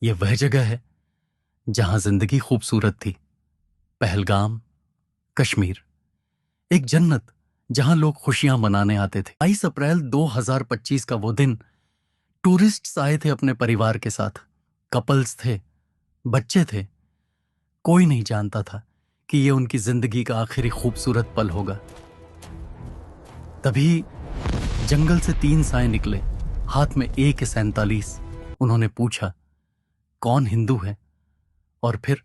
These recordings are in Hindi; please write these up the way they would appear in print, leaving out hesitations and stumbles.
ये वह जगह है जहां जिंदगी खूबसूरत थी। पहलगाम, कश्मीर, एक जन्नत जहां लोग खुशियां मनाने आते थे। 22 अप्रैल 2025 का वो दिन, टूरिस्ट्स आए थे अपने परिवार के साथ। कपल्स थे, बच्चे थे। कोई नहीं जानता था कि ये उनकी जिंदगी का आखिरी खूबसूरत पल होगा। तभी जंगल से 3 साए निकले, हाथ में AK-47। उन्होंने पूछा, कौन हिंदू है? और फिर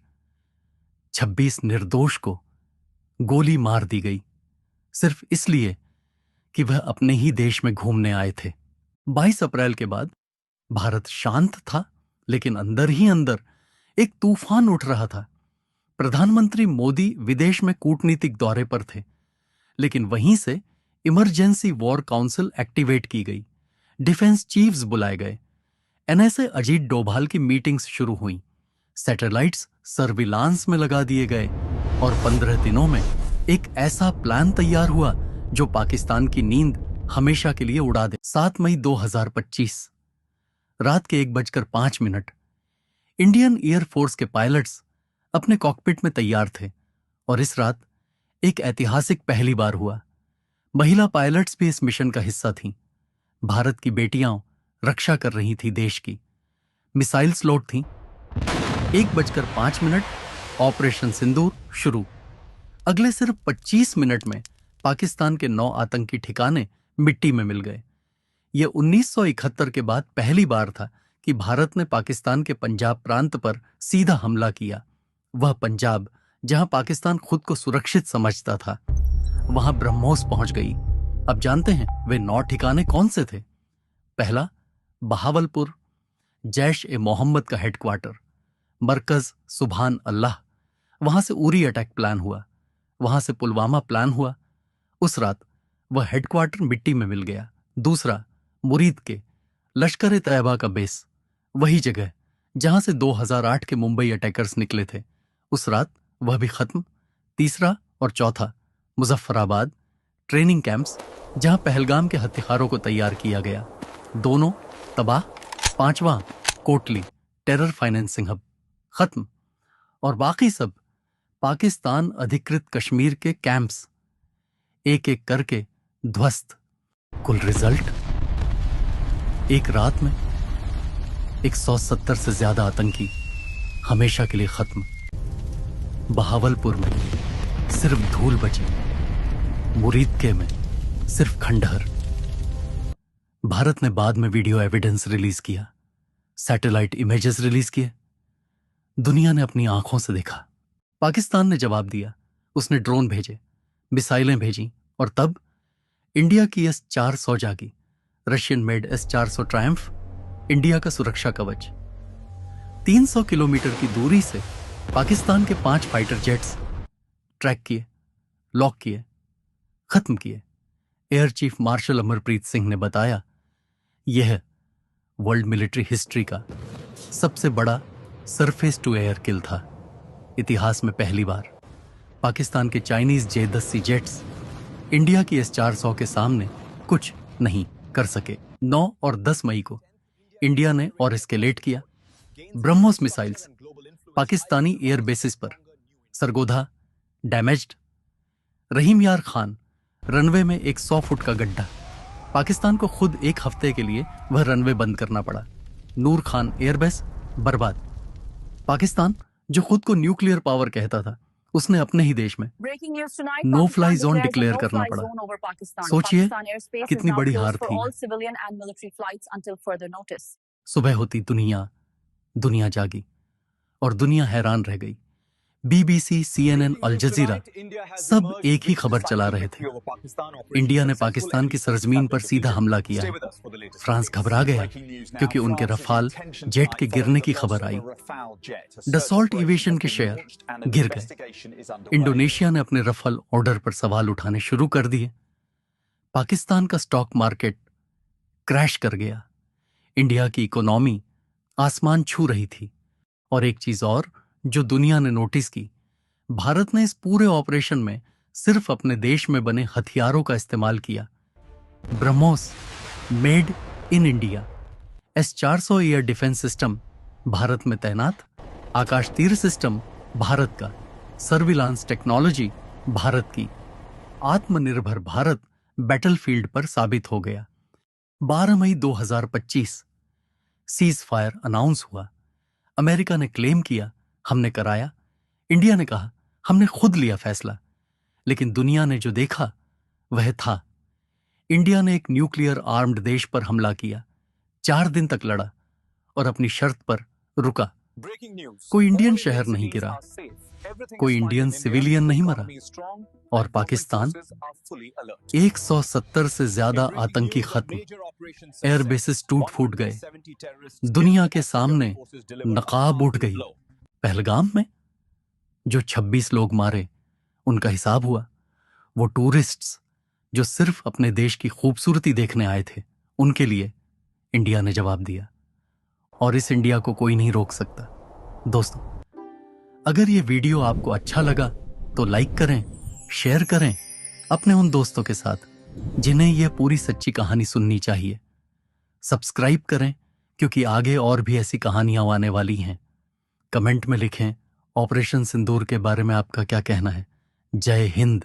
26 निर्दोष को गोली मार दी गई, सिर्फ इसलिए कि वह अपने ही देश में घूमने आए थे। 22 अप्रैल के बाद भारत शांत था, लेकिन अंदर ही अंदर एक तूफान उठ रहा था। प्रधानमंत्री मोदी विदेश में कूटनीतिक दौरे पर थे, लेकिन वहीं से इमरजेंसी वॉर काउंसिल एक्टिवेट की गई, डिफेंस चीफ्स बुलाए गए, NSA अजीत डोभाल की मीटिंग्स शुरू हुई, सैटेलाइट्स सर्विलांस में लगा दिए गए और 15 दिनों में एक ऐसा प्लान तैयार हुआ जो पाकिस्तान की नींद हमेशा के लिए उड़ा दे। 7 मई 2025 रात के 1:05 इंडियन एयरफोर्स के पायलट्स अपने कॉकपिट में तैयार थे और इस रात एक ऐतिहासिक पहली बार हुआ। महिला पायलट्स भी इस मिशन का हिस्सा थीं। भारत की बेटियां रक्षा कर रही थी देश की। मिसाइल्स लोड थीं। 1:05 ऑपरेशन सिंदूर शुरू। अगले सिर्फ 25 मिनट में पाकिस्तान के 9 आतंकी ठिकाने मिट्टी में मिल गए। यह 1971 के बाद पहली बार था कि भारत ने पाकिस्तान के पंजाब प्रांत पर सीधा हमला किया। वह पंजाब जहां पाकिस्तान खुद को सुरक्षित समझता था, वहां ब्रह्मोस पहुंच गई। अब जानते हैं वे 9 ठिकाने कौन से थे? पहला, बहावलपुर, जैश-ए-मोहम्मद का हेडक्वार्टर। मरकज सुभान अल्लाह, वहां से उरी अटैक प्लान हुआ। वहां से पुलवामा प्लान हुआ। उस रात वह हेडक्वार्टर मिट्टी में मिल गया। दूसरा, मुरीद के लश्कर-ए-तैयबा का बेस, वही जगह जहां से 2008 के मुंबई अटैकर्स निकले थे। उस रात वह भी खत्म। तीसरा और चौथा, मुजफ्फराबाद, ट्रेनिंग कैंप्स जहां पहलगाम के हथियारों को तैयार किया गया, दोनों तबाह। पांचवां, कोटली, टेरर फाइनेंसिंग हब, खत्म। और बाकी सब पाकिस्तान अधिकृत कश्मीर के कैंप्स, एक एक करके ध्वस्त। कुल रिजल्ट, एक रात में 170 से ज्यादा आतंकी हमेशा के लिए खत्म। बहावलपुर में सिर्फ धूल बची, मुरीदके में सिर्फ खंडहर। भारत ने बाद में वीडियो एविडेंस रिलीज किया, सैटेलाइट इमेजेस रिलीज किए। दुनिया ने अपनी आंखों से देखा। पाकिस्तान ने जवाब दिया। उसने ड्रोन भेजे, मिसाइलें भेजी, और तब इंडिया की S-400 जागी। Russian made S-400 Triumph, India का सुरक्षा कवच। 300 किलोमीटर की दूरी से पाकिस्तान के 5 फाइटर जेट्स ट्रैक किए, लॉक किए, खत्म किए। Air chief marshal Amarpreet Singh ने बताया, यह वर्ल्ड मिलिट्री हिस्ट्री का सबसे बड़ा सरफेस टू एयर किल था। इतिहास में पहली बार पाकिस्तान के चाइनीज J-10C जेट्स इंडिया की S-400 के सामने कुछ नहीं कर सके। 9 और 10 मई को इंडिया ने और एस्केलेट किया। BrahMos missiles Pakistani air bases पर। सरगोधा डैमेज्ड। रहीम यार खान रनवे में एक 100 फुट का गड्ढा। पाकिस्तान को खुद एक हफ्ते के लिए वह रनवे बंद करना पड़ा। नूर खान एयरबेस बर्बाद। पाकिस्तान जो खुद को न्यूक्लियर पावर कहता था, उसने अपने ही देश में नो फ्लाई जोन डिक्लेयर करना पड़ा। सोचिए कितनी बड़ी हार थी। सुबह होती दुनिया जागी और दुनिया हैरान रह गई। BBC, CNN, अल जजीरा सब एक ही खबर चला रहे थे। इंडिया ने पाकिस्तान की सरजमीन पर सीधा हमला किया है। फ्रांस घबरा गया क्योंकि उनके रफाल जेट के गिरने की खबर आई। डसॉल्ट एविएशन के शेयर गिर गए। इंडोनेशिया ने अपने रफाल ऑर्डर पर सवाल उठाने शुरू कर दिए। पाकिस्तान का स्टॉक मार्केट क्रैश कर गया। इंडिया की इकोनॉमी आसमान छू रही थी। और एक चीज और जो दुनिया ने नोटिस की, भारत ने इस पूरे ऑपरेशन में सिर्फ अपने देश में बने हथियारों का इस्तेमाल किया। BrahMos made in India, S-400 air defence system Bharat में तैनात, आकाश तीर सिस्टम भारत का, सर्विलांस टेक्नोलॉजी भारत की, आत्मनिर्भर भारत बैटलफील्ड पर साबित हो गया। 12 मई 2025 सीज फायर अनाउंस हुआ। अमेरिका ने क्लेम किया हमने कराया, इंडिया ने कहा हमने खुद लिया फैसला। लेकिन दुनिया ने जो देखा वह था, इंडिया ने एक न्यूक्लियर आर्म्ड देश पर हमला किया, 4 दिन तक लड़ा और अपनी शर्त पर रुका। कोई इंडियन शहर नहीं गिरा, कोई इंडियन सिविलियन नहीं मरा, और पाकिस्तान 170 से ज्यादा आतंकी खत्म, एयर बेसिस टूट फूट गए, दुनिया के सामने नकाब उठ गई। पहलगाम में जो 26 लोग मारे उनका हिसाब हुआ। वो टूरिस्ट्स जो सिर्फ अपने देश की खूबसूरती देखने आए थे, उनके लिए इंडिया ने जवाब दिया, और इस इंडिया को कोई नहीं रोक सकता। दोस्तों, अगर ये वीडियो आपको अच्छा लगा तो लाइक करें, शेयर करें अपने उन दोस्तों के साथ जिन्हें यह पूरी सच्ची कहानी सुननी चाहिए। सब्सक्राइब करें क्योंकि आगे और भी ऐसी कहानियां आने वाली हैं। कमेंट में लिखें ऑपरेशन सिंदूर के बारे में आपका क्या कहना है। जय हिंद।